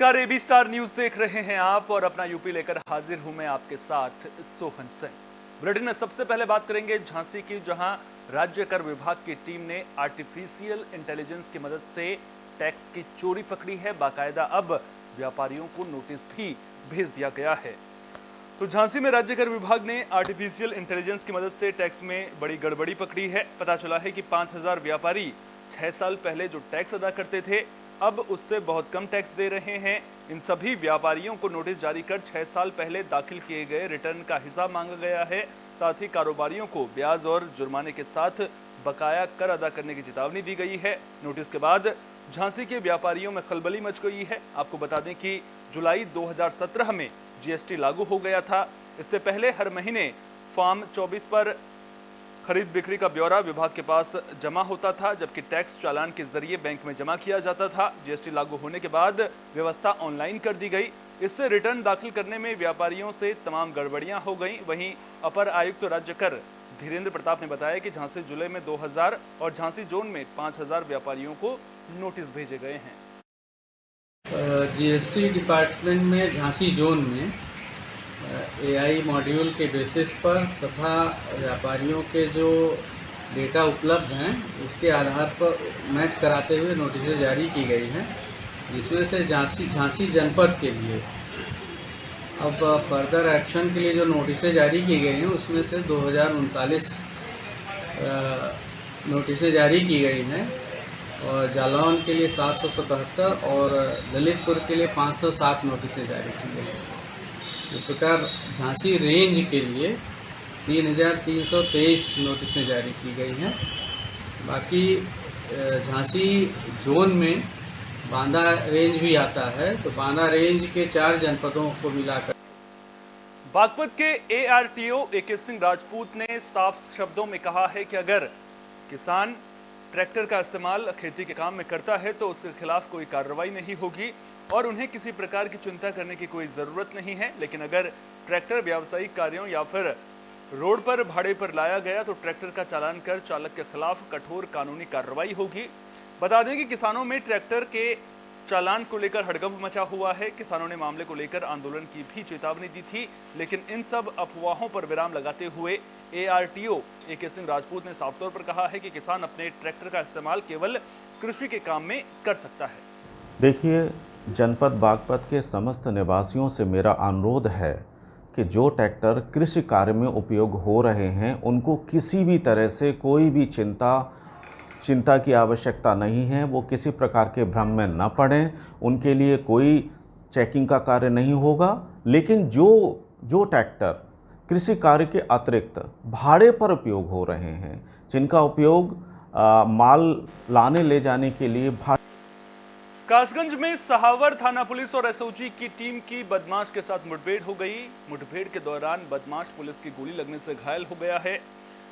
नमस्कार, AB star news देख रहे हैं आप और अपना यूपी लेकर हाजिर हूं मैं आपके साथ सोहन सिंह। बुलेटिन में सबसे पहले बात करेंगे झांसी की, जहां राज्य कर विभाग की टीम ने आर्टिफिशियल इंटेलिजेंस की मदद से टैक्स की चोरी पकड़ी है। बाकायदा अब व्यापारियों को नोटिस भी भेज दिया गया है। तो झांसी में राज्य कर विभाग ने आर्टिफिशियल इंटेलिजेंस की मदद से टैक्स में बड़ी गड़बड़ी पकड़ी है। पता चला है कि 5000 व्यापारी 6 साल पहले जो टैक्स अदा करते थे, अब उससे बहुत कम टैक्स दे रहे हैं। इन सभी व्यापारियों को नोटिस जारी कर 6 साल पहले दाखिल किए गए रिटर्न का हिसाब मांगा गया है। साथ ही कारोबारियों को ब्याज और जुर्माने के साथ बकाया कर अदा करने की चेतावनी दी गई है। नोटिस के बाद झांसी के व्यापारियों में खलबली मच गई है। आपको बता दें कि जुलाई 2017 में जीएसटी लागू हो गया था। इससे पहले हर महीने फॉर्म 24 पर खरीद बिक्री का ब्यौरा विभाग के पास जमा होता था, जबकि टैक्स चालान के जरिए बैंक में जमा किया जाता था। जीएसटी लागू होने के बाद व्यवस्था ऑनलाइन कर दी गई। इससे रिटर्न दाखिल करने में व्यापारियों से तमाम गड़बड़ियां हो गईं। वहीं अपर आयुक्त राज्य कर धीरेन्द्र प्रताप ने बताया कि झांसी जिले में 2000 और झांसी जोन में 5000 व्यापारियों को नोटिस भेजे गए हैं। जीएसटी डिपार्टमेंट में झांसी जोन में एआई मॉड्यूल के बेसिस पर तथा व्यापारियों के जो डेटा उपलब्ध हैं उसके आधार पर मैच कराते हुए नोटिसें जारी की गई हैं, जिसमें से झांसी जनपद के लिए अब फर्दर एक्शन के लिए जो नोटिसें जारी की गई हैं उसमें से 2039 नोटिसें जारी की गई हैं और जालौन के लिए 777 और ललितपुर के लिए 507 नोटिसें जारी की गई हैं। इस प्रकार झांसी रेंज के लिए 3323 नोटिसें जारी की गई हैं। बाकी झांसी जोन में बांदा रेंज भी आता है, तो बांदा रेंज के 4 जनपदों को मिलाकर बागपत के एआरटीओ एके सिंह राजपूत ने साफ शब्दों में कहा है कि अगर किसान ट्रैक्टर का इस्तेमाल खेती के काम में करता है तो उसके खिलाफ कोई कार्रवाई नहीं होगी और उन्हें किसी प्रकार की चिंता करने की कोई जरूरत नहीं है। लेकिन अगर ट्रैक्टर व्यावसायिक कार्यों या फिर रोड पर भाड़े पर लाया गया तो ट्रैक्टर का चालान कर चालक के खिलाफ कठोर कानूनी कार्रवाई होगी। बता दें कि किसानों में ट्रैक्टर के चालान को लेकर हड़कंप मचा हुआ है। किसानों ने मामले को लेकर आंदोलन की भी चेतावनी दी थी, लेकिन इन सब अफवाहों पर विराम लगाते हुए एआरटीओ एके सिंह राजपूत ने साफ तौर पर कहा है कि किसान अपने ट्रैक्टर का इस्तेमाल केवल कृषि के काम में कर सकता है। देखिए, जनपद बागपत के समस्त निवासियों से मेरा अनुरोध है कि जो ट्रैक्टर कृषि कार्य में उपयोग हो रहे हैं उनको किसी भी तरह से कोई भी चिंता की आवश्यकता नहीं है। वो किसी प्रकार के भ्रम में न पड़ें। उनके लिए कोई चेकिंग का कार्य नहीं होगा। लेकिन जो ट्रैक्टर कृषि कार्य के अतिरिक्त भाड़े पर उपयोग हो रहे हैं, जिनका उपयोग माल लाने ले जाने के लिए कासगंज में सहावर थाना पुलिस और एसओजी की टीम की बदमाश के साथ मुठभेड़ हो गई। मुठभेड़ के दौरान बदमाश पुलिस की गोली लगने से घायल हो गया है,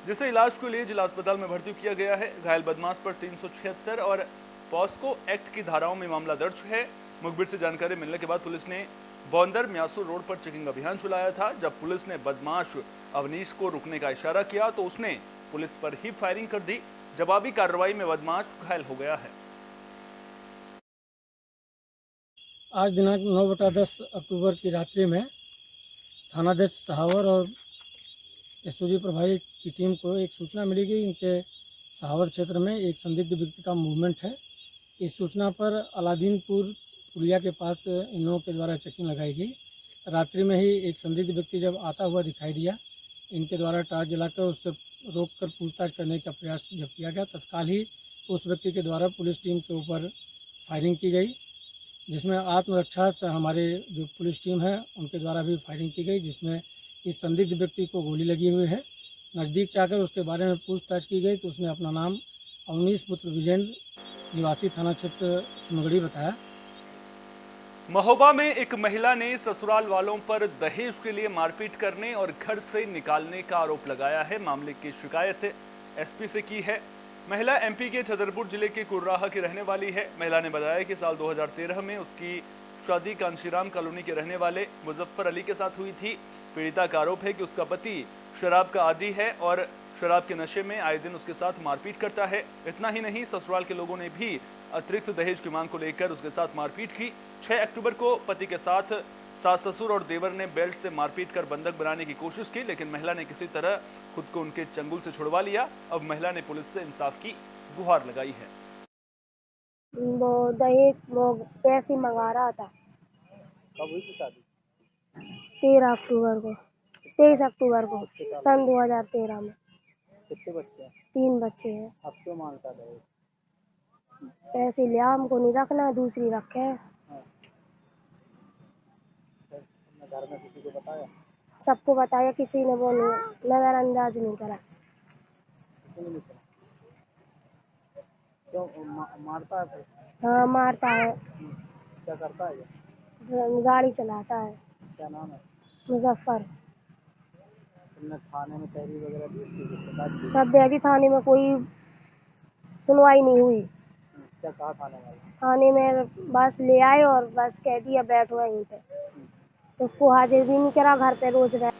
जिसे इलाज के लिए जिला अस्पताल में भर्ती किया गया है। घायल बदमाश पर 376 और पॉस्को एक्ट की धाराओं में मामला दर्ज है। मुखबिर से जानकारी मिलने के बाद पुलिस ने बौंदर म्यासुर रोड पर चेकिंग अभियान चलाया था। जब पुलिस ने बदमाश अवनीश को रुकने का इशारा किया तो उसने पुलिस पर ही फायरिंग कर दी। जवाबी कार्रवाई में बदमाश घायल हो गया है। आज दिनांक 9/10 अक्टूबर की रात्रि में थानाध्यक्ष सहावर और एसओजी प्रभारी की टीम को एक सूचना मिली कि इनके सहावर क्षेत्र में एक संदिग्ध व्यक्ति का मूवमेंट है। इस सूचना पर अलादीनपुर पुलिया के पास इन लोगों के द्वारा चेकिंग लगाई गई। रात्रि में ही एक संदिग्ध व्यक्ति जब आता हुआ दिखाई दिया, इनके द्वारा टार्च जलाकर उससे रोककर पूछताछ करने का प्रयास जब किया गया, तत्काल ही उस व्यक्ति के द्वारा पुलिस टीम के ऊपर फायरिंग की गई, जिसमें आत्मरक्षा हमारे जो पुलिस टीम है उनके द्वारा भी फायरिंग की गई, जिसमें इस संदिग्ध व्यक्ति को गोली लगी हुई है। नज़दीक जाकर उसके बारे में पूछताछ की गई तो उसने अपना नाम अवनीश पुत्र विजेंद्र निवासी थाना क्षेत्र सुनगढ़ी बताया। महोबा में एक महिला ने ससुराल वालों पर दहेज के लिए मारपीट करने और घर से निकालने का आरोप लगाया है। मामले की शिकायत एसपी से की है। महिला एमपी के छतरपुर जिले के कुर्राहा की रहने वाली है। महिला ने बताया कि साल 2013 में उसकी शादी कांशीराम कॉलोनी के रहने वाले मुजफ्फर अली के साथ हुई थी। पीड़िता का आरोप है कि उसका पति शराब का आदी है और शराब के नशे में आए दिन उसके साथ मारपीट करता है। इतना ही नहीं, ससुराल के लोगों ने भी अतिरिक्त दहेज की मांग को लेकर उसके साथ मारपीट की। 6 अक्टूबर को पति के साथ सास ससुर और देवर ने बेल्ट से मारपीट कर बंधक बनाने की कोशिश की, लेकिन महिला ने किसी तरह खुद को उनके चंगुल से छुड़वा लिया। अब महिला ने पुलिस से इंसाफ की गुहार लगाई है। वो दहेज वो पैसे मंगा रहा था। कब हुई थी शादी? 13 अक्टूबर को 23 अक्टूबर को सन 2013 में। कितने बच्चे हैं? 3 बच्चे हैं। अब क्यों मांगता दहेज? पैसे लिया, हमको नहीं रखना है, दूसरी रखे है। तुमने घर में किसी को बताया? सबको बताया, किसी ने वो नहीं, नजरअंदाज नहीं करा। किसी ने नहीं करा? क्यों मारता है फिर? हाँ, मारता है। क्या करता है ये? गाड़ी चलाता है। क्या नाम है? मुजफ्फर। तुमने थाने में तहरीर वगैरह दी उसकी शिकायत की? सब दे दी, थाने में कोई सुनवाई नहीं हुई। क्या कहा थाने वाले? थाने में बस ले आए और बस कह दिया बैठो यहीं पे। उसको हाजिर भी नहीं करा, घर पे रोज रह।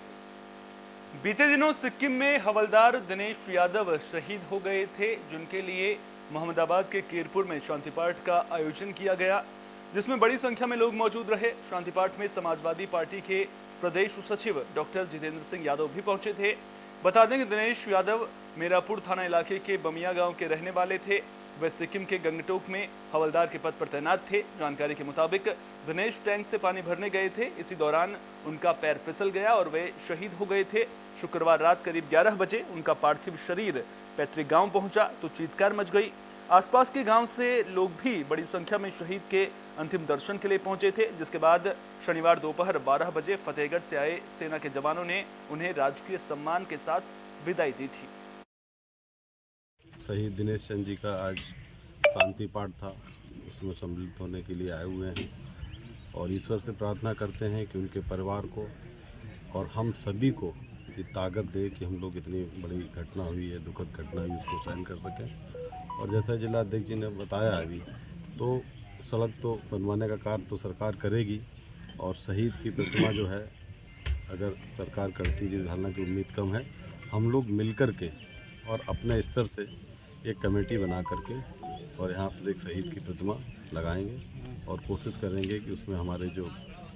बीते दिनों सिक्किम में हवलदार दिनेश यादव शहीद हो गए थे, जिनके लिए मोहम्मदाबाद के केरपुर में शांति पाठ का आयोजन किया गया, जिसमें बड़ी संख्या में लोग मौजूद रहे। शांति पाठ में समाजवादी पार्टी के प्रदेश सचिव डॉक्टर जितेंद्र सिंह यादव भी पहुंचे थे। बता दें कि दिनेश यादव मीरापुर थाना इलाके के बमिया गांव के रहने वाले थे। वे सिक्किम के गंगटोक में हवलदार के पद पर तैनात थे। जानकारी के मुताबिक दिनेश टैंक से पानी भरने गए थे। इसी दौरान उनका पैर फिसल गया और वे शहीद हो गए थे। शुक्रवार रात करीब 11 बजे उनका पार्थिव शरीर पैतृक गांव पहुंचा तो चीत्कार मच गई। आसपास के गांव से लोग भी बड़ी संख्या में शहीद के अंतिम दर्शन के लिए पहुंचे थे, जिसके बाद शनिवार दोपहर 12 बजे फतेहगढ़ से आए सेना के जवानों ने उन्हें राजकीय सम्मान के साथ विदाई दी थी। शहीद दिनेश चंद जी का आज शांति पाठ था, उसमें सम्मिलित होने के लिए आए हुए हैं और ईश्वर से प्रार्थना करते हैं कि उनके परिवार को और हम सभी को ये ताकत दे कि हम लोग इतनी बड़ी घटना हुई है, दुखद घटना हुई, उसको सहन कर सकें। और जैसा जिला अध्यक्ष जी ने बताया अभी, तो सड़क तो बनवाने का कार्य तो सरकार करेगी और शहीद की प्रतिमा जो है अगर सरकार करती है, हालांकि उम्मीद कम है, हम लोग मिल कर के और अपने स्तर से एक कमेटी बना करके और यहाँ पर एक शहीद की प्रतिमा लगाएंगे और कोशिश करेंगे कि उसमें हमारे जो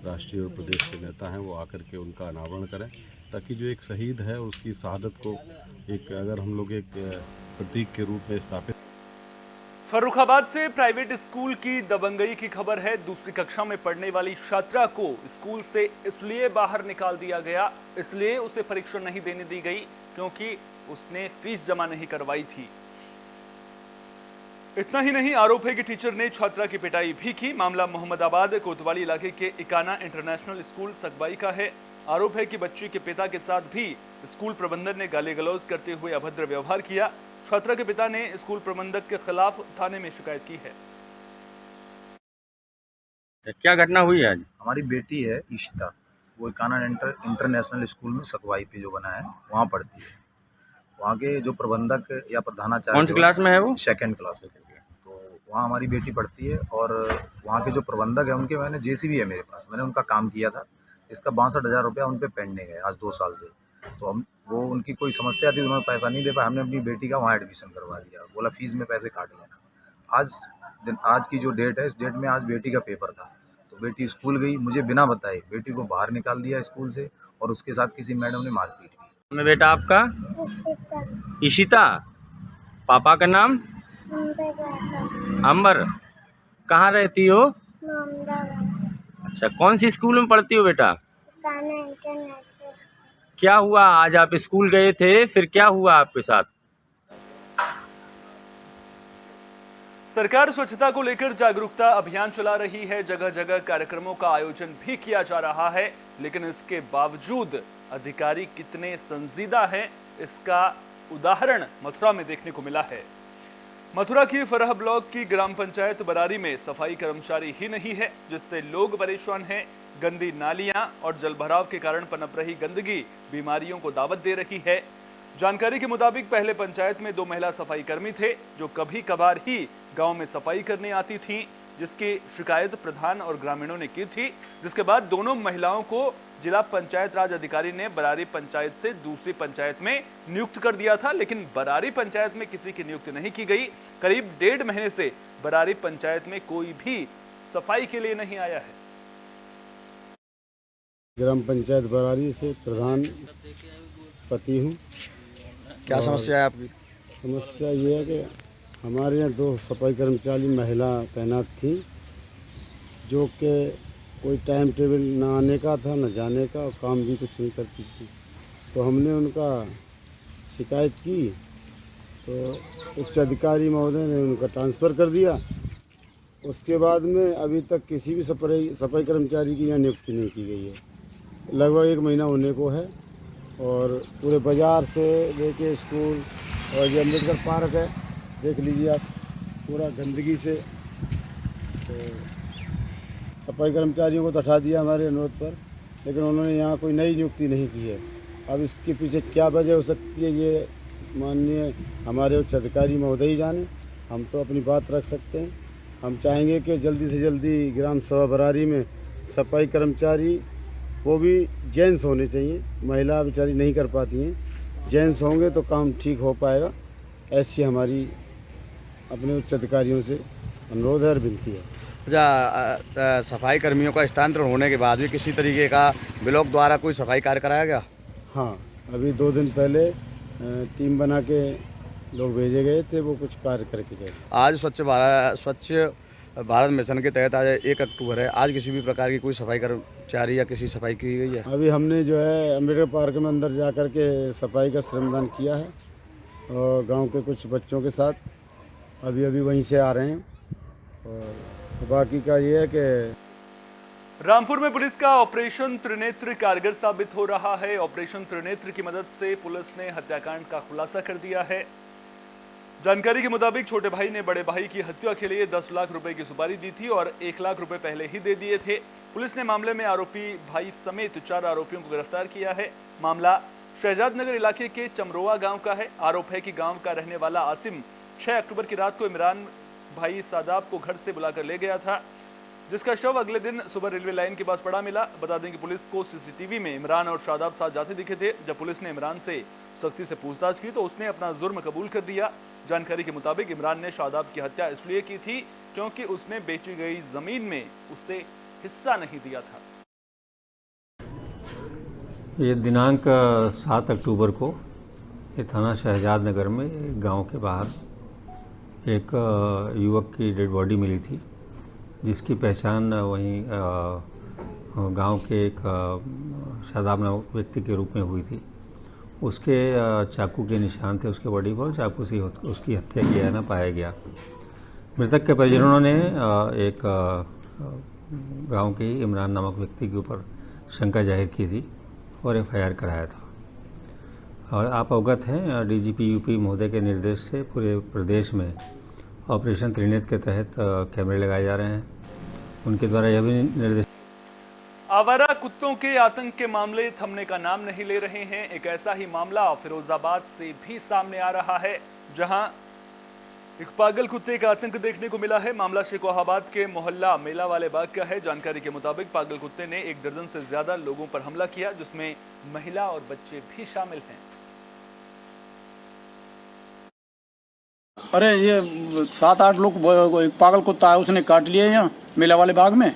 राष्ट्रीय और प्रदेश के नेता हैं वो आकर के उनका अनावरण करें, ताकि जो एक शहीद है उसकी शहादत को एक अगर हम लोग एक प्रतीक के रूप में स्थापित। फर्रुखाबाद से प्राइवेट स्कूल की दबंगई की खबर है। दूसरी कक्षा में पढ़ने वाली छात्रा को स्कूल से इसलिए बाहर निकाल दिया गया, इसलिए उसे परीक्षा नहीं देने दी गई क्योंकि उसने फीस जमा नहीं करवाई थी। इतना ही नहीं, आरोप है कि टीचर ने छात्रा की पिटाई भी की। मामला मोहम्मदाबाद कोतवाली इलाके के इकाना इंटरनेशनल स्कूल सकबाई का है। आरोप है कि बच्ची के पिता के साथ भी स्कूल प्रबंधन ने गाली गलौज करते हुए अभद्र व्यवहार किया। छात्रा के पिता ने स्कूल प्रबंधक के खिलाफ थाने में शिकायत की है। क्या घटना हुई है आज? हमारी बेटी है इशिता, वो इकाना इंटरनेशनल स्कूल में सकवाई पे जो बना है वहाँ पढ़ती है। वहाँ के जो प्रबंधक या प्रधानाचार्य, कौन सी क्लास में है वो? 2nd क्लास में। तो वहाँ हमारी बेटी पढ़ती है और वहाँ के जो प्रबंधक है उनके, मैंने JCB है मेरे पास, मैंने उनका काम किया था। इसका 62,000 रुपया उन पर पेंडिंग है आज 2 साल से। तो हम वो उनकी कोई समस्या थी, उन्होंने पैसा नहीं दे पाया, हमने अपनी बेटी का वहाँ एडमिशन करवा दिया। बोला फीस में पैसे काट लेना। आज की जो डेट है, इस डेट में आज बेटी का पेपर था, तो बेटी स्कूल गई, मुझे बिना बताए बेटी को बाहर निकाल दिया स्कूल से और उसके साथ किसी मैडम ने मारपीट की। मैं बेटा आपका? इशिता। पापा का नाम? अंबर। कहाँ रहती हो? अच्छा, कौन सी स्कूल में पढ़ती हो बेटा? क्या हुआ आज? आप स्कूल गए थे, फिर क्या हुआ आपके साथ? सरकार स्वच्छता को लेकर जागरूकता अभियान चला रही है। जगह जगह कार्यक्रमों का आयोजन भी किया जा रहा है, लेकिन इसके बावजूद अधिकारी कितने संजीदा हैं, इसका उदाहरण मथुरा में देखने को मिला है। मथुरा की फरह ब्लॉक की ग्राम पंचायत बरारी में सफाई कर्मचारी ही नहीं है, जिससे लोग परेशान हैं। गंदी नालियां और जलभराव के कारण पनप रही गंदगी बीमारियों को दावत दे रही है। जानकारी के मुताबिक पहले पंचायत में 2 महिला सफाई कर्मी थे, जो कभी कभार ही गांव में सफाई करने आती थीं, जिसकी शिकायत प्रधान और ग्रामीणों ने की थी। जिसके बाद दोनों महिलाओं को जिला पंचायत राज अधिकारी ने बरारी पंचायत से दूसरी पंचायत में नियुक्त कर दिया था, लेकिन बरारी पंचायत में किसी की नियुक्ति नहीं की गई। करीब 1.5 महीने से बरारी पंचायत में कोई भी सफाई के लिए नहीं आया है। ग्राम पंचायत बरारी से प्रधान पति हूँ। क्या समस्या है आपकी? समस्या ये है कि हमारे यहाँ 2 सफाई कर्मचारी महिला तैनात थी, जो कि कोई टाइम टेबल ना आने का था न जाने का, और काम भी कुछ नहीं करती थी। तो हमने उनका शिकायत की तो उच्च अधिकारी महोदय ने उनका ट्रांसफ़र कर दिया। उसके बाद में अभी तक किसी भी सफाई कर्मचारी की यहाँ नियुक्ति नहीं की गई है। लगभग 1 महीना होने को है, और पूरे बाज़ार से लेके स्कूल और ये अम्बेडकर पार्क है, देख लीजिए आप, पूरा गंदगी से। तो सफाई कर्मचारियों को तो हटा दिया हमारे अनुरोध पर, लेकिन उन्होंने यहाँ कोई नई नियुक्ति नहीं की है। अब इसके पीछे क्या वजह हो सकती है, ये माननीय हमारे उच्च अधिकारी महोदय ही जाने। हम तो अपनी बात रख सकते हैं। हम चाहेंगे कि जल्दी से जल्दी ग्राम सभा बरारी में सफाई कर्मचारी, वो भी जेंट्स होने चाहिए, महिला बेचारी नहीं कर पाती हैं, जेंट्स होंगे तो काम ठीक हो पाएगा। ऐसी हमारी अपने उच्च अधिकारियों से अनुरोध है और विनती है। सफाई कर्मियों का स्थानांतरण होने के बाद भी किसी तरीके का ब्लॉक द्वारा कोई सफाई कार्य कराया गया? हाँ, अभी 2 दिन पहले टीम बना के लोग भेजे गए थे, वो कुछ कार्य करके गए। आज स्वच्छ भारत मिशन के तहत आज 1 अक्टूबर है, आज किसी भी प्रकार की कोई सफाई कर्मचारी या किसी सफाई की गई है? अभी हमने जो है अम्बेडकर पार्क में अंदर जा कर के सफाई का श्रमदान किया है, और गांव के कुछ बच्चों के साथ अभी वहीं से आ रहे हैं। और बाकी का ये है कि रामपुर में पुलिस का ऑपरेशन त्रिनेत्र कारगर साबित हो रहा है। ऑपरेशन त्रिनेत्र की मदद से पुलिस ने हत्याकांड का खुलासा कर दिया है। जानकारी के मुताबिक छोटे भाई ने बड़े भाई की हत्या के लिए 10 लाख रुपए की सुपारी दी थी और 1 लाख रुपए पहले ही दे दिए थे। पुलिस ने मामले में आरोपी भाई समेत 4 आरोपियों को गिरफ्तार किया है। मामला शहजाद नगर इलाके के चमरोआ गांव का है। आरोप है कि गांव का रहने वाला आसिम 6 अक्टूबर की रात को इमरान भाई सादाब को घर से बुलाकर ले गया था, जिसका शव अगले दिन सुबह रेलवे लाइन के पास पड़ा मिला। बता दें कि पुलिस को सीसीटीवी में इमरान और शादाब साथ जाते दिखे थे। जब पुलिस ने इमरान से सख्ती से पूछताछ की तो उसने अपना जुर्म कबूल कर दिया। जानकारी के मुताबिक इमरान ने शादाब की हत्या इसलिए की थी क्योंकि उसने बेची गई जमीन में उसे हिस्सा नहीं दिया था। ये दिनांक 7 अक्टूबर को ये थाना शहजाद नगर में एक गांव के बाहर एक युवक की डेड बॉडी मिली थी, जिसकी पहचान वहीं गांव के एक शादाब नामक व्यक्ति के रूप में हुई थी। उसके चाकू के निशान थे उसके बॉडी पर, चाकू से उसकी हत्या किया ना पाया गया। मृतक के परिजनों ने एक गांव के इमरान नामक व्यक्ति के ऊपर शंका जाहिर की थी और FIR कराया था। और आप अवगत हैं, DGP यूपी महोदय के निर्देश से पूरे प्रदेश में ऑपरेशन त्रिनेत्र के तहत कैमरे लगाए जा रहे हैं। उनके द्वारा यह भी निर्देश। आवारा कुत्तों के आतंक के मामले थमने का नाम नहीं ले रहे हैं। एक ऐसा ही मामला फिरोजाबाद से भी सामने आ रहा है, जहां एक पागल कुत्ते का आतंक देखने को मिला है। मामला शेखोहाबाद के मोहल्ला मेला वाले बाग का है। जानकारी के मुताबिक पागल कुत्ते ने 1 दर्जन से ज्यादा लोगों पर हमला किया, जिसमें महिला और बच्चे भी शामिल हैं। अरे ये 7-8 लोग, एक पागल कुत्ता है उसने काट लिया यहाँ मेला वाले बाग में।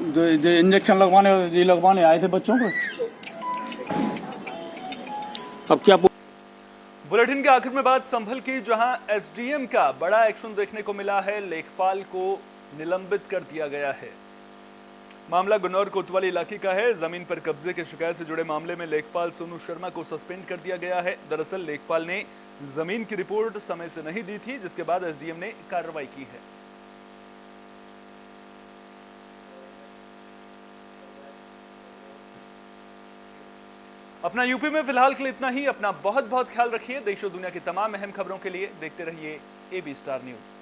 इंजेक्शन लगवाने आए थे बच्चों को। अब क्या बुलेटिन के आखिर में बात संभल की, जहां SDM का बड़ा एक्शन देखने को मिला है। लेखपाल को निलंबित कर दिया गया है। मामला गुन्नौर कोतवाली इलाके का है। जमीन पर कब्जे की शिकायत से जुड़े मामले में लेखपाल सोनू शर्मा को सस्पेंड कर दिया गया है। दरअसल लेखपाल ने जमीन की रिपोर्ट समय से नहीं दी थी, जिसके बाद SDM ने कार्रवाई की है। अपना यूपी में फिलहाल के लिए इतना ही। अपना बहुत बहुत ख्याल रखिए। देश और दुनिया की तमाम अहम खबरों के लिए देखते रहिए AB स्टार न्यूज।